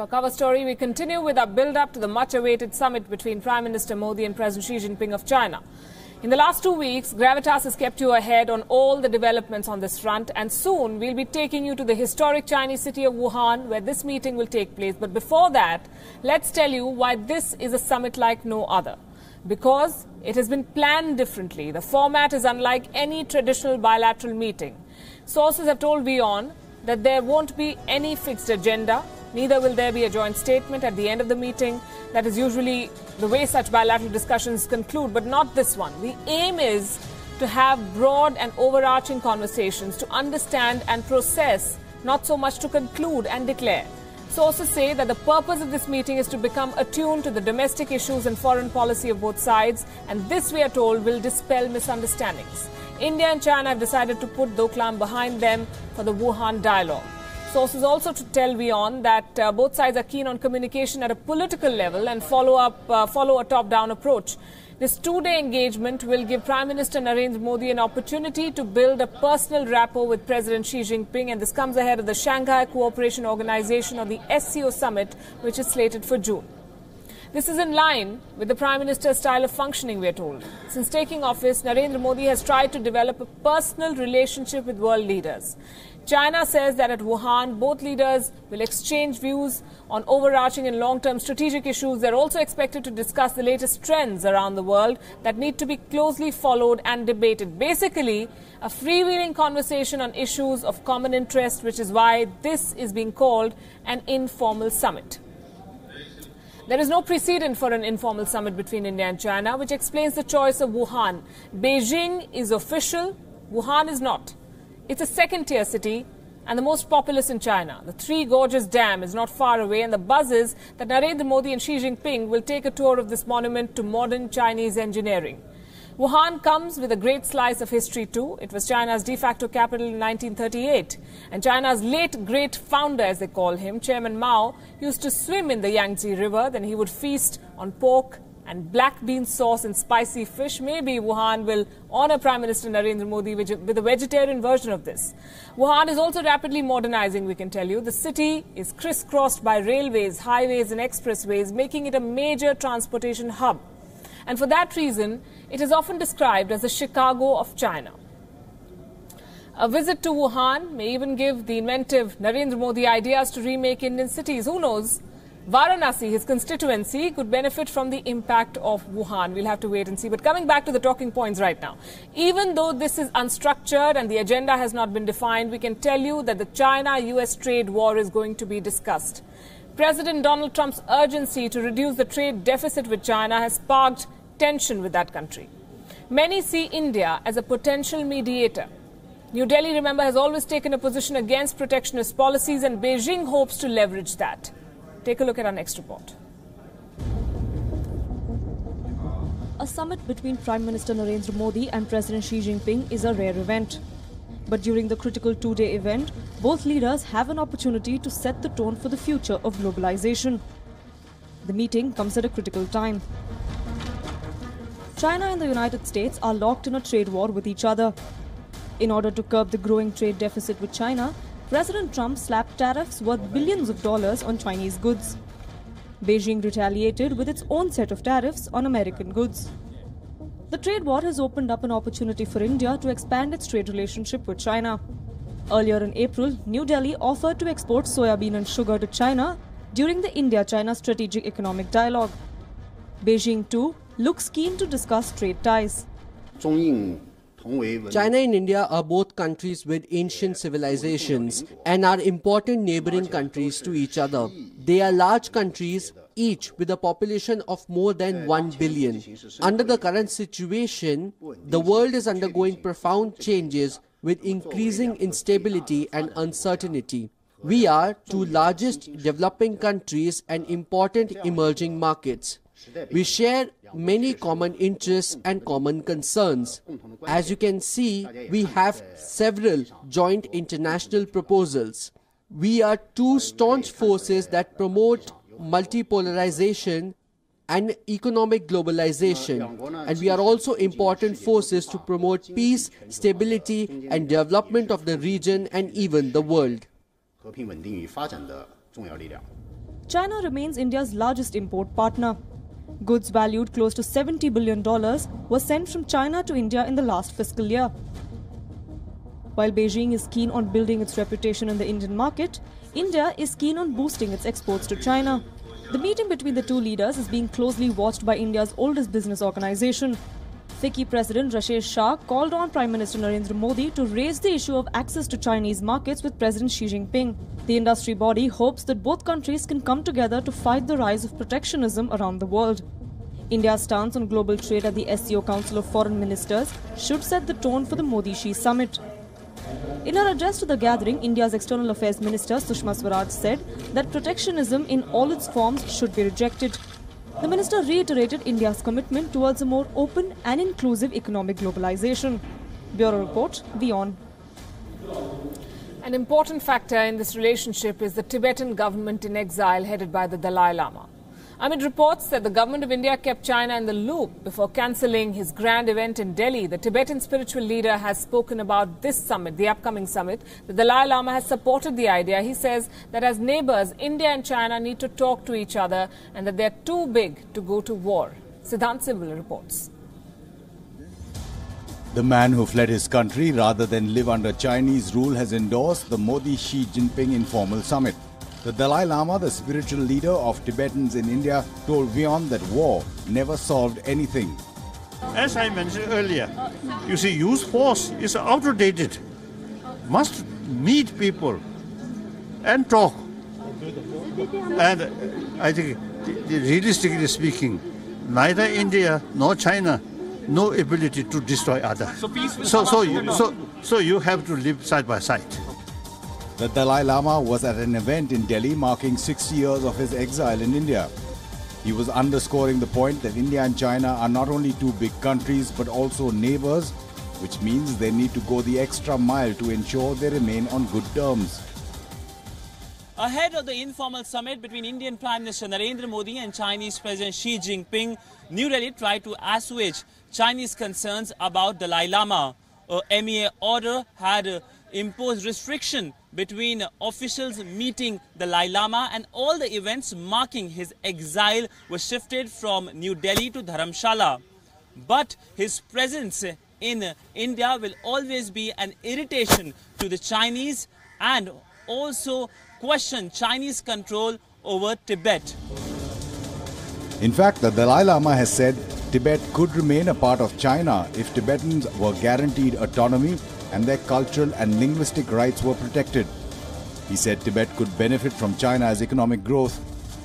our cover story, we continue with our build-up to the much-awaited summit between Prime Minister Modi and President Xi Jinping of China. In the last 2 weeks, Gravitas has kept you ahead on all the developments on this front, and soon we'll be taking you to the historic Chinese city of Wuhan, where this meeting will take place. But before that, let's tell you why this is a summit like no other. Because it has been planned differently. The format is unlike any traditional bilateral meeting. Sources have told WION that there won't be any fixed agenda, neither will there be a joint statement at the end of the meeting. That is usually the way such bilateral discussions conclude, but not this one. The aim is to have broad and overarching conversations, to understand and process, not so much to conclude and declare. Sources say that the purpose of this meeting is to become attuned to the domestic issues and foreign policy of both sides, and this, we are told, will dispel misunderstandings. India and China have decided to put Doklam behind them for the Wuhan dialogue. Sources also to tell WION that both sides are keen on communication at a political level and follow a top-down approach. This two-day engagement will give Prime Minister Narendra Modi an opportunity to build a personal rapport with President Xi Jinping, and this comes ahead of the Shanghai Cooperation Organization or the SCO summit, which is slated for June. This is in line with the Prime Minister's style of functioning, we are told. Since taking office, Narendra Modi has tried to develop a personal relationship with world leaders. China says that at Wuhan, both leaders will exchange views on overarching and long-term strategic issues. They're also expected to discuss the latest trends around the world that need to be closely followed and debated. Basically, a freewheeling conversation on issues of common interest, which is why this is being called an informal summit. There is no precedent for an informal summit between India and China, which explains the choice of Wuhan. Beijing is official, Wuhan is not. It's a second-tier city and the most populous in China. The Three Gorges Dam is not far away, and the buzz is that Narendra Modi and Xi Jinping will take a tour of this monument to modern Chinese engineering. Wuhan comes with a great slice of history too. It was China's de facto capital in 1938. And China's late great founder, as they call him, Chairman Mao, used to swim in the Yangtze River. Then he would feast on pork and black bean sauce and spicy fish. Maybe Wuhan will honor Prime Minister Narendra Modi with a vegetarian version of this. Wuhan is also rapidly modernizing, we can tell you. The city is crisscrossed by railways, highways and expressways, making it a major transportation hub. And for that reason, it is often described as the Chicago of China. A visit to Wuhan may even give the inventive Narendra Modi ideas to remake Indian cities. Who knows? Varanasi, his constituency, could benefit from the impact of Wuhan. We'll have to wait and see. But coming back to the talking points right now, even though this is unstructured and the agenda has not been defined, we can tell you that the China-US trade war is going to be discussed. President Donald Trump's urgency to reduce the trade deficit with China has sparked tension with that country. Many see India as a potential mediator. New Delhi, remember, has always taken a position against protectionist policies, and Beijing hopes to leverage that. Take a look at our next report. A summit between Prime Minister Narendra Modi and President Xi Jinping is a rare event. But during the critical two-day event, both leaders have an opportunity to set the tone for the future of globalization. The meeting comes at a critical time. China and the United States are locked in a trade war with each other. In order to curb the growing trade deficit with China, President Trump slapped tariffs worth billions of dollars on Chinese goods. Beijing retaliated with its own set of tariffs on American goods. The trade war has opened up an opportunity for India to expand its trade relationship with China. Earlier in April, New Delhi offered to export soybean and sugar to China during the India-China Strategic Economic Dialogue. Beijing, too, looks keen to discuss trade ties. China and India are both countries with ancient civilizations and are important neighboring countries to each other. They are large countries, each with a population of more than 1 billion. Under the current situation, the world is undergoing profound changes with increasing instability and uncertainty. We are two largest developing countries and important emerging markets. We share many common interests and common concerns. As you can see, we have several joint international proposals. We are two staunch forces that promote multipolarization and economic globalization, and we are also important forces to promote peace, stability and development of the region and even the world. China remains India's largest import partner. Goods valued close to $70 billion were sent from China to India in the last fiscal year. While Beijing is keen on building its reputation in the Indian market, India is keen on boosting its exports to China. The meeting between the two leaders is being closely watched by India's oldest business organization. FICCI President Rashesh Shah called on Prime Minister Narendra Modi to raise the issue of access to Chinese markets with President Xi Jinping. The industry body hopes that both countries can come together to fight the rise of protectionism around the world. India's stance on global trade at the SCO Council of Foreign Ministers should set the tone for the Modi-Xi summit. In her address to the gathering, India's External Affairs Minister Sushma Swaraj said that protectionism in all its forms should be rejected. The minister reiterated India's commitment towards a more open and inclusive economic globalization. Bureau Report, WION. An important factor in this relationship is the Tibetan government in exile headed by the Dalai Lama. Amid reports that the government of India kept China in the loop before cancelling his grand event in Delhi, the Tibetan spiritual leader has spoken about this summit, the upcoming summit. The Dalai Lama has supported the idea. He says that as neighbours, India and China need to talk to each other and that they're too big to go to war. Sitharaman reports. The man who fled his country rather than live under Chinese rule has endorsed the Modi-Xi Jinping informal summit. The Dalai Lama, the spiritual leader of Tibetans in India, told WION that war never solved anything. As I mentioned earlier, you see, use force is outdated. Must meet people and talk. And I think, realistically speaking, neither India nor China no ability to destroy others. So you have to live side by side. The Dalai Lama was at an event in Delhi marking 60 years of his exile in India. He was underscoring the point that India and China are not only two big countries but also neighbours, which means they need to go the extra mile to ensure they remain on good terms. Ahead of the informal summit between Indian Prime Minister Narendra Modi and Chinese President Xi Jinping, New Delhi tried to assuage Chinese concerns about Dalai Lama. A MEA order had imposed restriction between officials meeting the Dalai Lama, and all the events marking his exile were shifted from New Delhi to Dharamshala. But his presence in India will always be an irritation to the Chinese and also question Chinese control over Tibet. In fact, the Dalai Lama has said Tibet could remain a part of China if Tibetans were guaranteed autonomy and their cultural and linguistic rights were protected. He said Tibet could benefit from China's economic growth,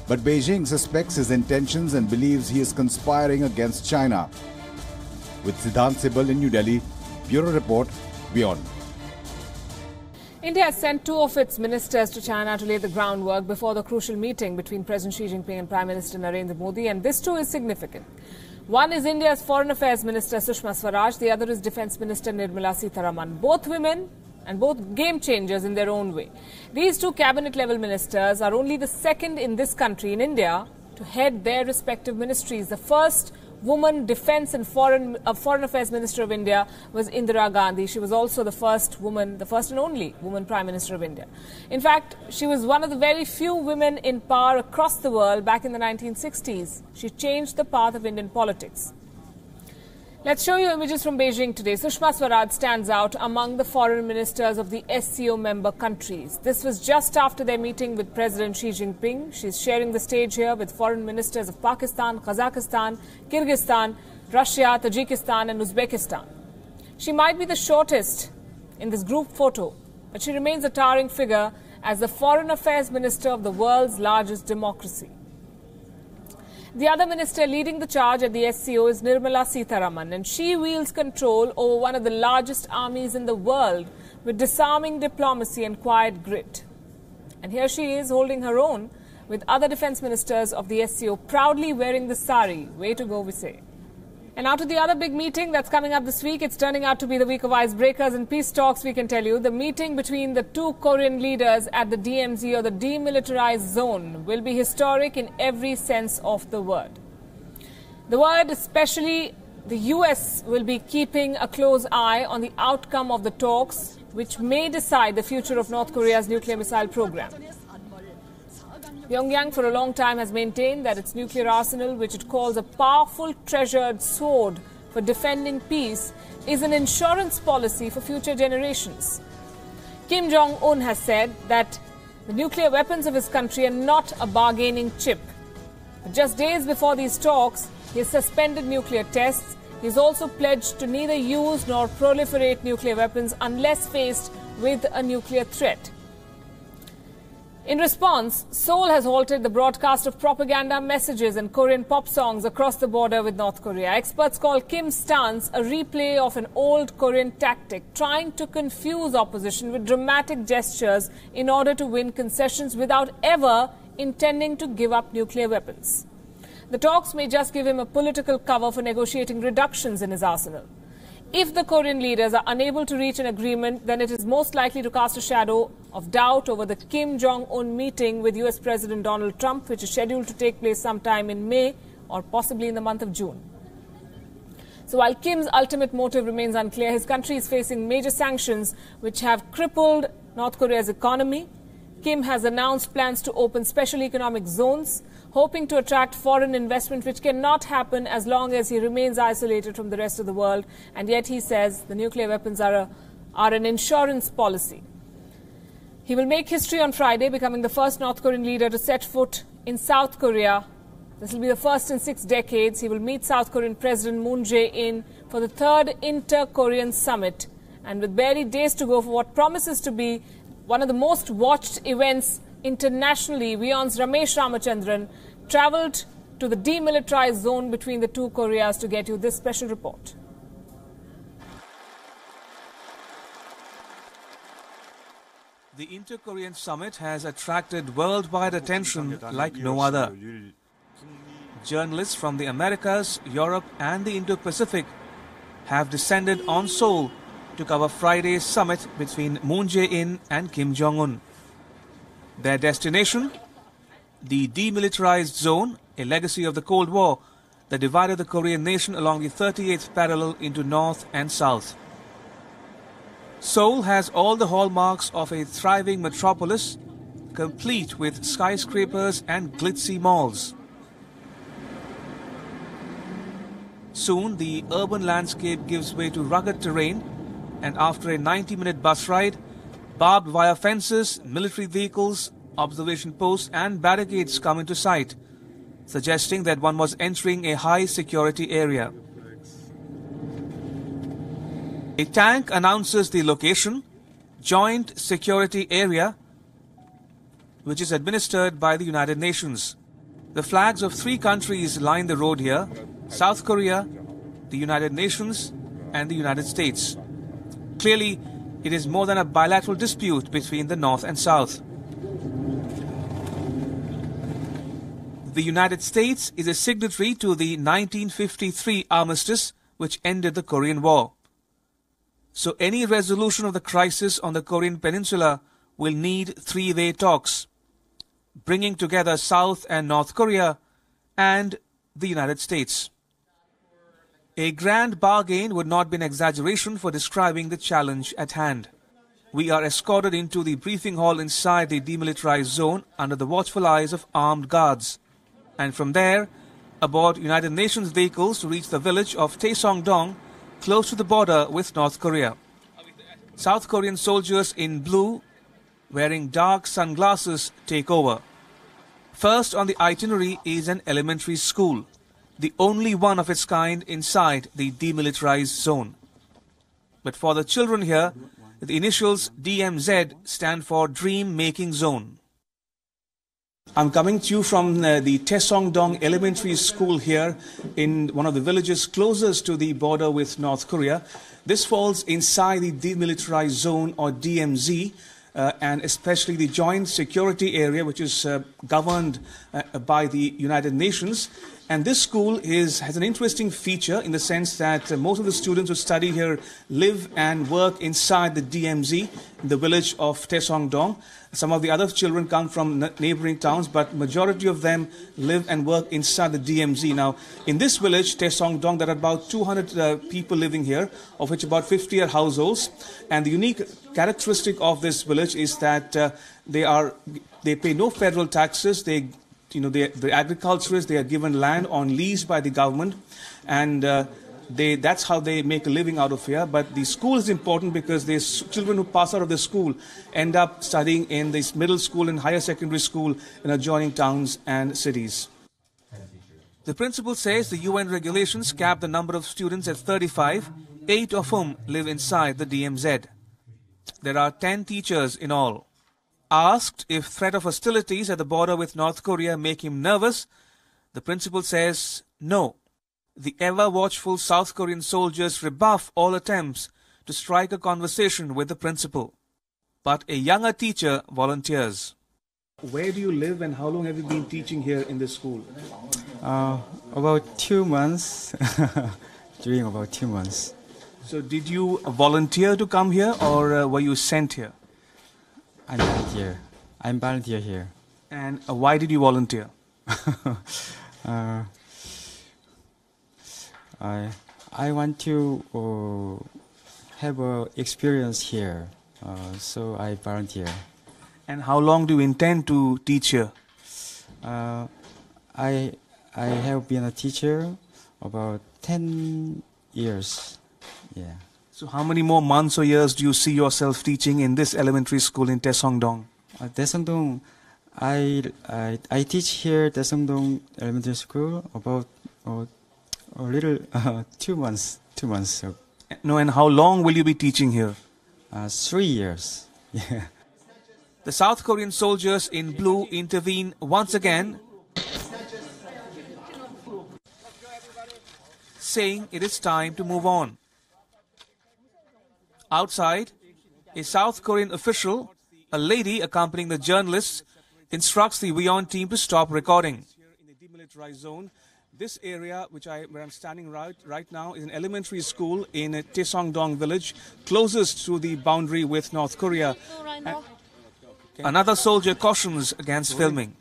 but Beijing suspects his intentions and believes he is conspiring against China. With Sitharaman in New Delhi, Bureau Report, WION. India has sent two of its ministers to China to lay the groundwork before the crucial meeting between President Xi Jinping and Prime Minister Narendra Modi, and this too is significant. One is India's Foreign Affairs Minister Sushma Swaraj, the other is Defence Minister Nirmala Sitharaman. Both women and both game changers in their own way. These two cabinet-level ministers are only the second in this country, in India, to head their respective ministries. The first woman Defence and Foreign Affairs Minister of India was Indira Gandhi. She was also the first woman, the first and only woman Prime Minister of India. In fact, she was one of the very few women in power across the world back in the 1960s. She changed the path of Indian politics. Let's show you images from Beijing today. Sushma Swaraj stands out among the foreign ministers of the SCO member countries. This was just after their meeting with President Xi Jinping. She's sharing the stage here with foreign ministers of Pakistan, Kazakhstan, Kyrgyzstan, Russia, Tajikistan and Uzbekistan. She might be the shortest in this group photo, but she remains a towering figure as the foreign affairs minister of the world's largest democracy. The other minister leading the charge at the SCO is Nirmala Sitharaman, and she wields control over one of the largest armies in the world with disarming diplomacy and quiet grit. And here she is holding her own with other defence ministers of the SCO proudly wearing the sari. Way to go, we say. And now to the other big meeting that's coming up this week. It's turning out to be the week of icebreakers and peace talks, we can tell you. The meeting between the two Korean leaders at the DMZ, or the Demilitarized Zone, will be historic in every sense of the word. The word, especially the US, will be keeping a close eye on the outcome of the talks, which may decide the future of North Korea's nuclear missile program. Pyongyang for a long time has maintained that its nuclear arsenal, which it calls a powerful treasured sword for defending peace, is an insurance policy for future generations. Kim Jong-un has said that the nuclear weapons of his country are not a bargaining chip. But just days before these talks, he has suspended nuclear tests. He has also pledged to neither use nor proliferate nuclear weapons unless faced with a nuclear threat. In response, Seoul has halted the broadcast of propaganda messages and Korean pop songs across the border with North Korea. Experts call Kim's stance a replay of an old Korean tactic, trying to confuse opposition with dramatic gestures in order to win concessions without ever intending to give up nuclear weapons. The talks may just give him a political cover for negotiating reductions in his arsenal. If the Korean leaders are unable to reach an agreement, then it is most likely to cast a shadow of doubt over the Kim Jong-un meeting with US President Donald Trump, which is scheduled to take place sometime in May or possibly in the month of June. So while Kim's ultimate motive remains unclear, his country is facing major sanctions which have crippled North Korea's economy. Kim has announced plans to open special economic zones, hoping to attract foreign investment, which cannot happen as long as he remains isolated from the rest of the world. And yet he says the nuclear weapons are an insurance policy. He will make history on Friday, becoming the first North Korean leader to set foot in South Korea. This will be the first in 6 decades. He will meet South Korean President Moon Jae-in for the 3rd Inter-Korean Summit. And with barely days to go for what promises to be one of the most watched events internationally, WION's Ramesh Ramachandran travelled to the demilitarized zone between the two Koreas to get you this special report. The Inter-Korean Summit has attracted worldwide attention like no other. Journalists from the Americas, Europe and the Indo-Pacific have descended on Seoul to cover Friday's summit between Moon Jae-in and Kim Jong-un. Their destination? The Demilitarized Zone, a legacy of the Cold War that divided the Korean nation along the 38th parallel into North and South. Seoul has all the hallmarks of a thriving metropolis, complete with skyscrapers and glitzy malls. Soon, the urban landscape gives way to rugged terrain, and after a 90-minute bus ride, barbed wire fences, military vehicles, observation posts and barricades come into sight, suggesting that one was entering a high-security area. A tank announces the location, Joint Security Area, which is administered by the United Nations. The flags of 3 countries line the road here: South Korea, the United Nations and the United States. Clearly, it is more than a bilateral dispute between the North and South. The United States is a signatory to the 1953 armistice, which ended the Korean War. So any resolution of the crisis on the Korean Peninsula will need 3-way talks, bringing together South and North Korea and the United States. A grand bargain would not be an exaggeration for describing the challenge at hand. We are escorted into the briefing hall inside the demilitarized zone under the watchful eyes of armed guards, and from there aboard United Nations vehicles to reach the village of Taesongdong, close to the border with North Korea. South Korean soldiers in blue, wearing dark sunglasses, take over. First on the itinerary is an elementary school, the only one of its kind inside the demilitarized zone. But for the children here, the initials DMZ stand for Dream Making Zone. I'm coming to you from the Taesongdong Elementary School here in one of the villages closest to the border with North Korea. This falls inside the Demilitarized Zone, or DMZ, and especially the Joint Security Area, which is governed by the United Nations. And this school has an interesting feature in the sense that most of the students who study here live and work inside the DMZ, in the village of Taesongdong. Some of the other children come from neighboring towns, but majority of them live and work inside the DMZ. Now, in this village, Taesongdong, there are about 200 people living here, of which about 50 are households. And the unique characteristic of this village is that they pay no federal taxes. The agriculturists, they are given land on lease by the government, and that's how they make a living out of here. But the school is important because the children who pass out of the school end up studying in this middle school and higher secondary school in adjoining towns and cities. The principal says the UN regulations cap the number of students at 35, 8 of whom live inside the DMZ. There are 10 teachers in all. Asked if threat of hostilities at the border with North Korea make him nervous, the principal says no. The ever-watchful South Korean soldiers rebuff all attempts to strike a conversation with the principal. But a younger teacher volunteers. Where do you live and how long have you been teaching here in this school? About 2 months. During about 2 months. So did you volunteer to come here or were you sent here? I'm volunteer here. And why did you volunteer? I want to have a experience here, so I volunteer. And how long do you intend to teach here? I have been a teacher about 10 years. Yeah. So how many more months or years do you see yourself teaching in this elementary school in Taesongdong? Taesongdong, I teach here Taesongdong Elementary School about a little 2 months. 2 months. No, and how long will you be teaching here? 3 years. Yeah. The South Korean soldiers in blue intervene once again, saying it is time to move on. Outside, a South Korean official, a lady accompanying the journalists, instructs the WION team to stop recording. Here in the Demilitarized Zone, this area where I'm standing right now is an elementary school in Taesongdong village, closest to the boundary with North Korea. Another soldier cautions against filming.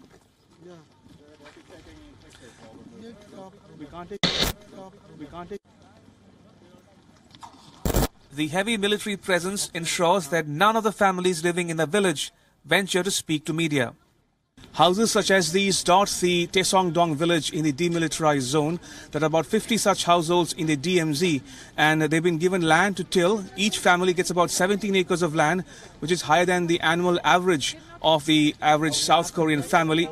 The heavy military presence ensures that none of the families living in the village venture to speak to media. Houses such as these dot the Taesongdong village in the demilitarized zone. There are about 50 such households in the DMZ, and they've been given land to till. Each family gets about 17 acres of land, which is higher than the annual average of the average South Korean family.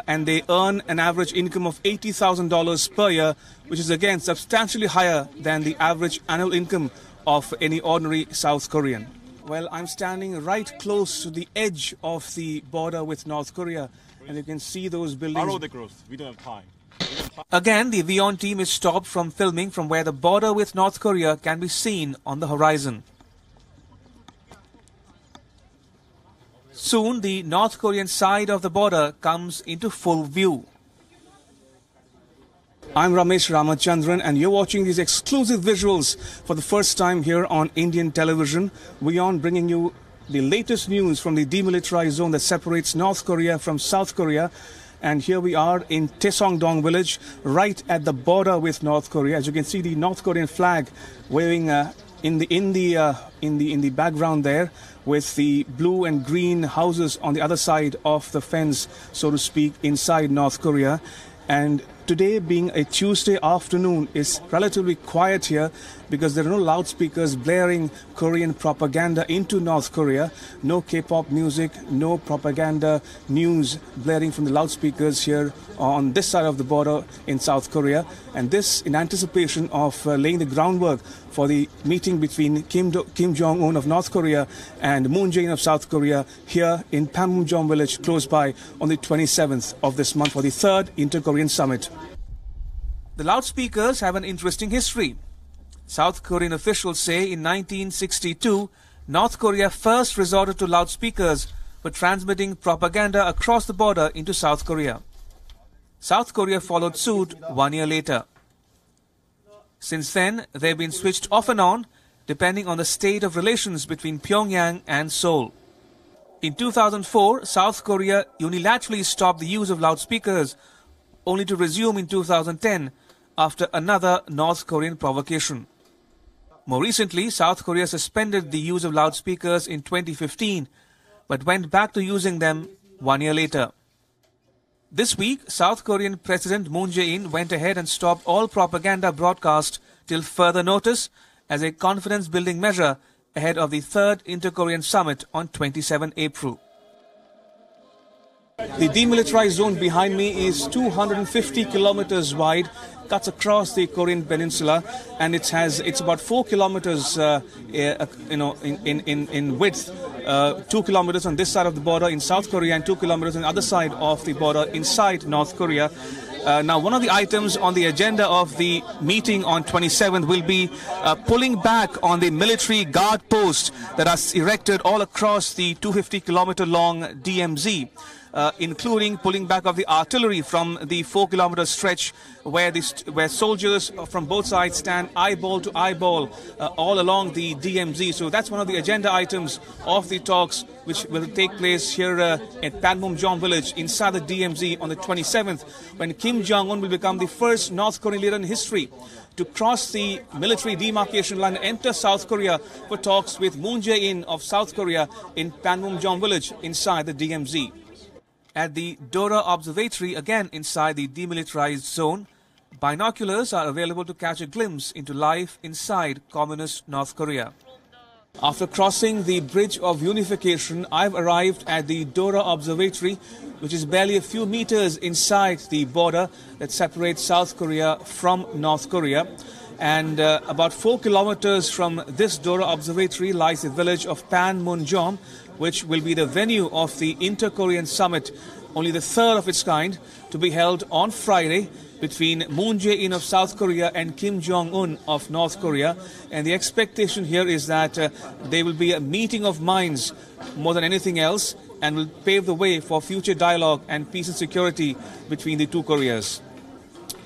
And they earn an average income of $80,000 per year, which is again substantially higher than the average annual income of any ordinary South Korean. Well, I'm standing right close to the edge of the border with North Korea, and you can see those buildings. Follow the growth. We don't have time. Again, the WION team is stopped from filming from where the border with North Korea can be seen on the horizon. Soon, the North Korean side of the border comes into full view. I'm Ramesh Ramachandran, and you're watching these exclusive visuals for the first time here on Indian television. WION bringing you the latest news from the demilitarized zone that separates North Korea from South Korea. And here we are in Taesongdong village, right at the border with North Korea. As you can see, the North Korean flag waving in the background there, with the blue and green houses on the other side of the fence, so to speak, inside North Korea. And today, being a Tuesday afternoon, is relatively quiet here because there are no loudspeakers blaring Korean propaganda into North Korea. No K-pop music, no propaganda news blaring from the loudspeakers here on this side of the border in South Korea. And this in anticipation of laying the groundwork for the meeting between Kim Jong-un of North Korea and Moon Jae-in of South Korea here in Panmunjom village close by on the 27th of this month for the third Inter-Korean Summit. The loudspeakers have an interesting history. South Korean officials say in 1962, North Korea first resorted to loudspeakers for transmitting propaganda across the border into South Korea. South Korea followed suit 1 year later. Since then, they've been switched off and on, depending on the state of relations between Pyongyang and Seoul. In 2004, South Korea unilaterally stopped the use of loudspeakers, only to resume in 2010 after another North Korean provocation. More recently, South Korea suspended the use of loudspeakers in 2015, but went back to using them 1 year later. This week, South Korean President Moon Jae-in went ahead and stopped all propaganda broadcast till further notice as a confidence-building measure ahead of the third Inter-Korean Summit on 27 April. The demilitarized zone behind me is 250 kilometers wide, cuts across the Korean peninsula, and it's about 4 kilometers in width. 2 kilometers on this side of the border in South Korea and 2 kilometers on the other side of the border inside North Korea. Now, one of the items on the agenda of the meeting on 27th will be pulling back on the military guard posts that are erected all across the 250-kilometer long DMZ. Including pulling back of the artillery from the 4-kilometer stretch where soldiers from both sides stand eyeball to eyeball all along the DMZ. So that's one of the agenda items of the talks, which will take place here at Panmunjom village inside the DMZ on the 27th, when Kim Jong-un will become the first North Korean leader in history to cross the military demarcation line and enter South Korea for talks with Moon Jae-in of South Korea in Panmunjom village inside the DMZ. At the Dora Observatory, again inside the demilitarized zone, binoculars are available to catch a glimpse into life inside communist North Korea. After crossing the Bridge of Unification, I've arrived at the Dora Observatory, which is barely a few meters inside the border that separates South Korea from North Korea. And about 4 kilometers from this Dora Observatory lies the village of Panmunjom, which will be the venue of the Inter-Korean Summit, only the third of its kind, to be held on Friday between Moon Jae-in of South Korea and Kim Jong-un of North Korea. And the expectation here is that there will be a meeting of minds more than anything else, and will pave the way for future dialogue and peace and security between the two Koreas.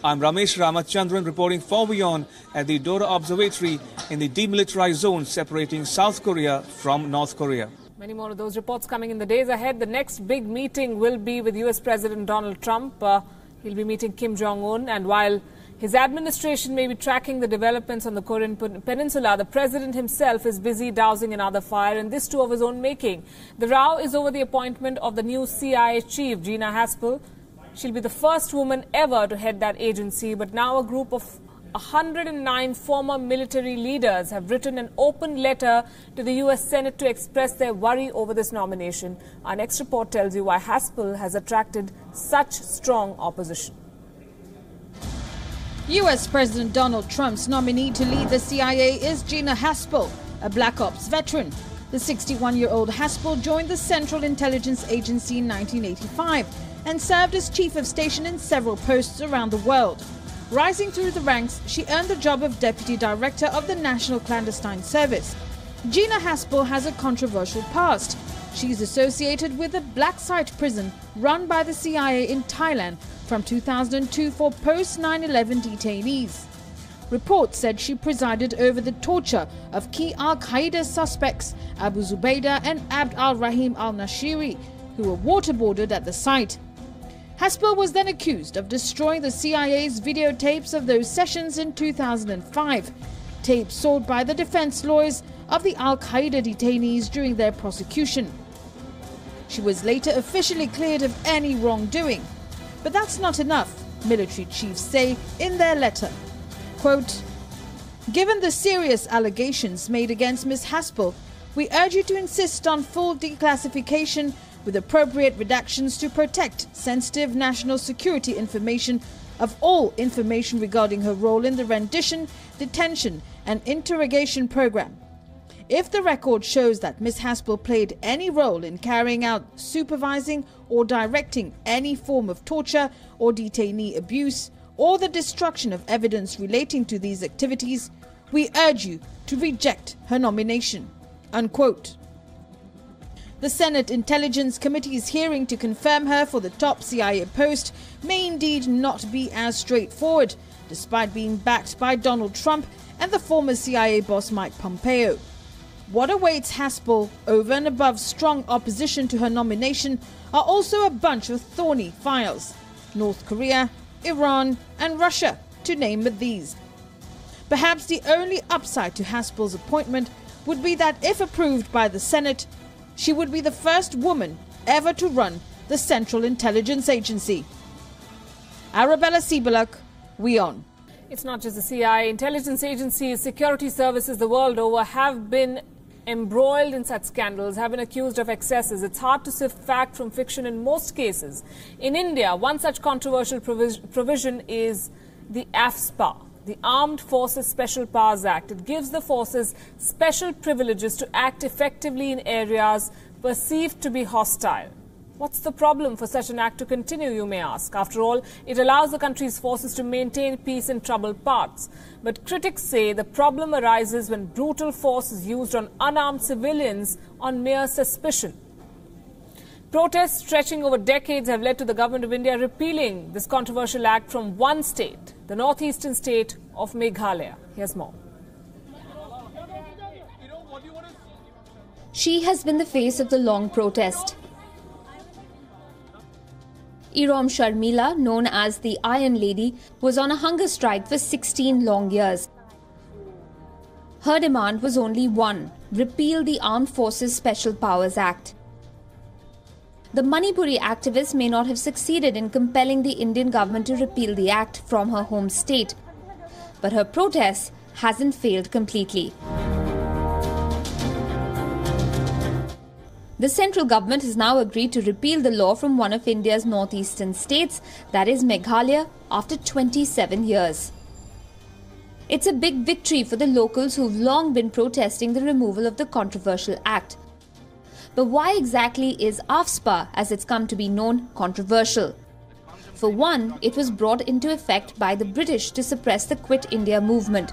I'm Ramesh Ramachandran reporting for WION at the Dora Observatory in the demilitarized zone separating South Korea from North Korea. Many more of those reports coming in the days ahead. The next big meeting will be with US President Donald Trump. He'll be meeting Kim Jong-un, and while his administration may be tracking the developments on the Korean peninsula, the president himself is busy dousing another fire, and this too of his own making. The row is over the appointment of the new CIA chief, Gina Haspel. She'll be the first woman ever to head that agency, but now a group of 109 former military leaders have written an open letter to the US Senate to express their worry over this nomination. Our next report tells you why Haspel has attracted such strong opposition. US President Donald Trump's nominee to lead the CIA is Gina Haspel, a Black Ops veteran. The 61-year-old Haspel joined the Central Intelligence Agency in 1985 and served as chief of station in several posts around the world. Rising through the ranks, she earned the job of Deputy Director of the National Clandestine Service. Gina Haspel has a controversial past. She is associated with a black site prison run by the CIA in Thailand from 2002 for post-9/11 detainees. Reports said she presided over the torture of key al-Qaeda suspects Abu Zubaydah and Abd al-Rahim al-Nashiri, who were waterboarded at the site. Haspel was then accused of destroying the CIA's videotapes of those sessions in 2005, tapes sought by the defense lawyers of the al-Qaeda detainees during their prosecution. She was later officially cleared of any wrongdoing. But that's not enough, military chiefs say in their letter. Quote, "Given the serious allegations made against Ms. Haspel, we urge you to insist on full declassification with appropriate redactions to protect sensitive national security information of all information regarding her role in the rendition, detention and interrogation program. If the record shows that Ms. Haspel played any role in carrying out, supervising or directing any form of torture or detainee abuse or the destruction of evidence relating to these activities, we urge you to reject her nomination." Unquote. The Senate Intelligence Committee's hearing to confirm her for the top CIA post may indeed not be as straightforward, despite being backed by Donald Trump and the former CIA boss Mike Pompeo. What awaits Haspel, over and above strong opposition to her nomination, are also a bunch of thorny files. North Korea, Iran and Russia, to name but these. Perhaps the only upside to Haspel's appointment would be that if approved by the Senate, she would be the first woman ever to run the Central Intelligence Agency. Arabella Sibelak, WION. It's not just the CIA. Intelligence agencies, security services the world over have been embroiled in such scandals, have been accused of excesses. It's hard to sift fact from fiction in most cases. In India, one such controversial provision is the AFSPA, the Armed Forces Special Powers Act. It gives the forces special privileges to act effectively in areas perceived to be hostile. What's the problem for such an act to continue, you may ask? After all, it allows the country's forces to maintain peace in troubled parts. But critics say the problem arises when brutal force is used on unarmed civilians on mere suspicion. Protests stretching over decades have led to the government of India repealing this controversial act from one state, the northeastern state of Meghalaya. Here's more. She has been the face of the long protest. Irom Sharmila, known as the Iron Lady, was on a hunger strike for 16 long years. Her demand was only one: repeal the Armed Forces Special Powers Act. The Manipuri activist may not have succeeded in compelling the Indian government to repeal the act from her home state, but her protest hasn't failed completely. The central government has now agreed to repeal the law from one of India's northeastern states, that is Meghalaya, after 27 years. It's a big victory for the locals who've long been protesting the removal of the controversial act. But why exactly is AFSPA, as it's come to be known, controversial? For one, it was brought into effect by the British to suppress the Quit India movement.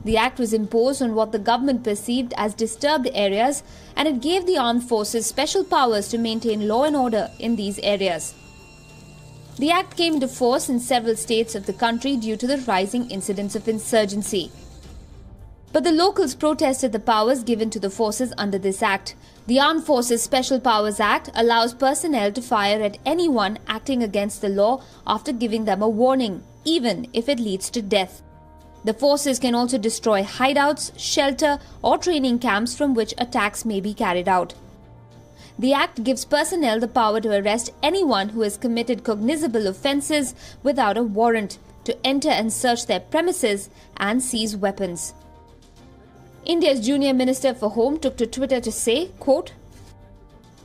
The act was imposed on what the government perceived as disturbed areas, and it gave the armed forces special powers to maintain law and order in these areas. The act came into force in several states of the country due to the rising incidents of insurgency. But the locals protested the powers given to the forces under this act. The Armed Forces Special Powers Act allows personnel to fire at anyone acting against the law after giving them a warning, even if it leads to death. The forces can also destroy hideouts, shelter or training camps from which attacks may be carried out. The Act gives personnel the power to arrest anyone who has committed cognizable offences without a warrant, to enter and search their premises and seize weapons. India's junior Minister for Home took to Twitter to say, quote,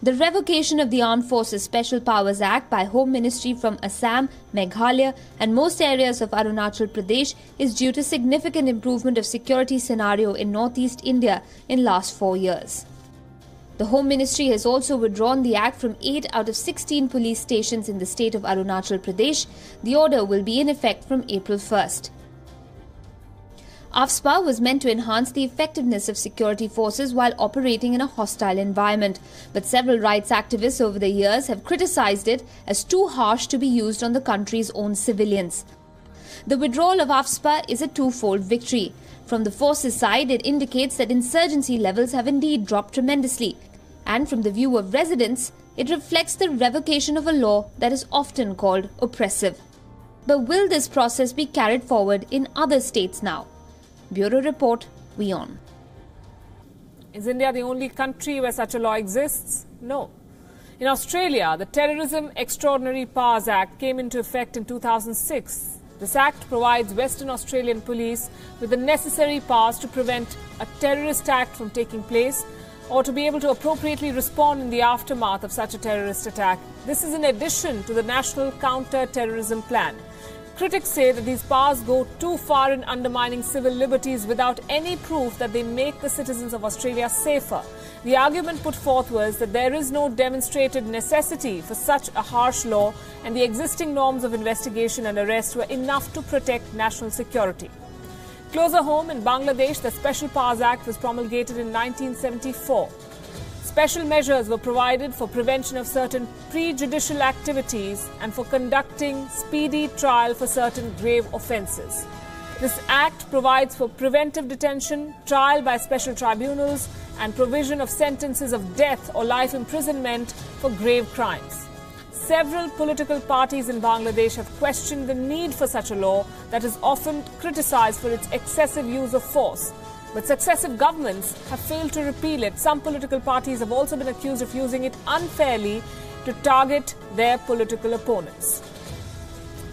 "The revocation of the Armed Forces Special Powers Act by Home Ministry from Assam, Meghalaya and most areas of Arunachal Pradesh is due to significant improvement of security scenario in northeast India in last 4 years." The Home Ministry has also withdrawn the act from 8 out of 16 police stations in the state of Arunachal Pradesh. The order will be in effect from April 1st. AFSPA was meant to enhance the effectiveness of security forces while operating in a hostile environment, but several rights activists over the years have criticized it as too harsh to be used on the country's own civilians. The withdrawal of AFSPA is a twofold victory. From the forces side, it indicates that insurgency levels have indeed dropped tremendously, and from the view of residents, it reflects the revocation of a law that is often called oppressive. But will this process be carried forward in other states now? Bureau Report, WION. Is India the only country where such a law exists? No. In Australia, the Terrorism Extraordinary Powers Act came into effect in 2006. This act provides Western Australian police with the necessary powers to prevent a terrorist act from taking place or to be able to appropriately respond in the aftermath of such a terrorist attack. This is in addition to the National Counter-Terrorism Plan. Critics say that these powers go too far in undermining civil liberties without any proof that they make the citizens of Australia safer. The argument put forth was that there is no demonstrated necessity for such a harsh law, and the existing norms of investigation and arrest were enough to protect national security. Closer home, in Bangladesh, the Special Powers Act was promulgated in 1974. Special measures were provided for prevention of certain prejudicial activities and for conducting speedy trial for certain grave offences. This Act provides for preventive detention, trial by special tribunals, and provision of sentences of death or life imprisonment for grave crimes. Several political parties in Bangladesh have questioned the need for such a law that is often criticised for its excessive use of force. But successive governments have failed to repeal it. Some political parties have also been accused of using it unfairly to target their political opponents.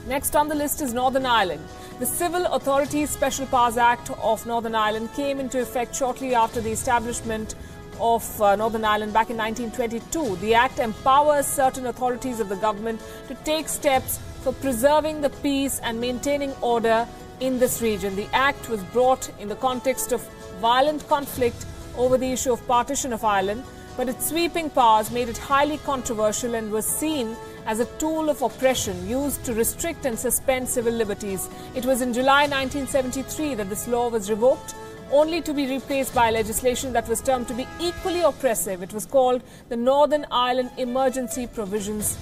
Next on the list is Northern Ireland. The Civil Authorities Special Powers Act of Northern Ireland came into effect shortly after the establishment of Northern Ireland back in 1922. The Act empowers certain authorities of the government to take steps for preserving the peace and maintaining order in this region. The Act was brought in the context of violent conflict over the issue of partition of Ireland, but its sweeping powers made it highly controversial and was seen as a tool of oppression used to restrict and suspend civil liberties. It was in July 1973 that this law was revoked, only to be replaced by legislation that was termed to be equally oppressive. It was called the Northern Ireland Emergency Provisions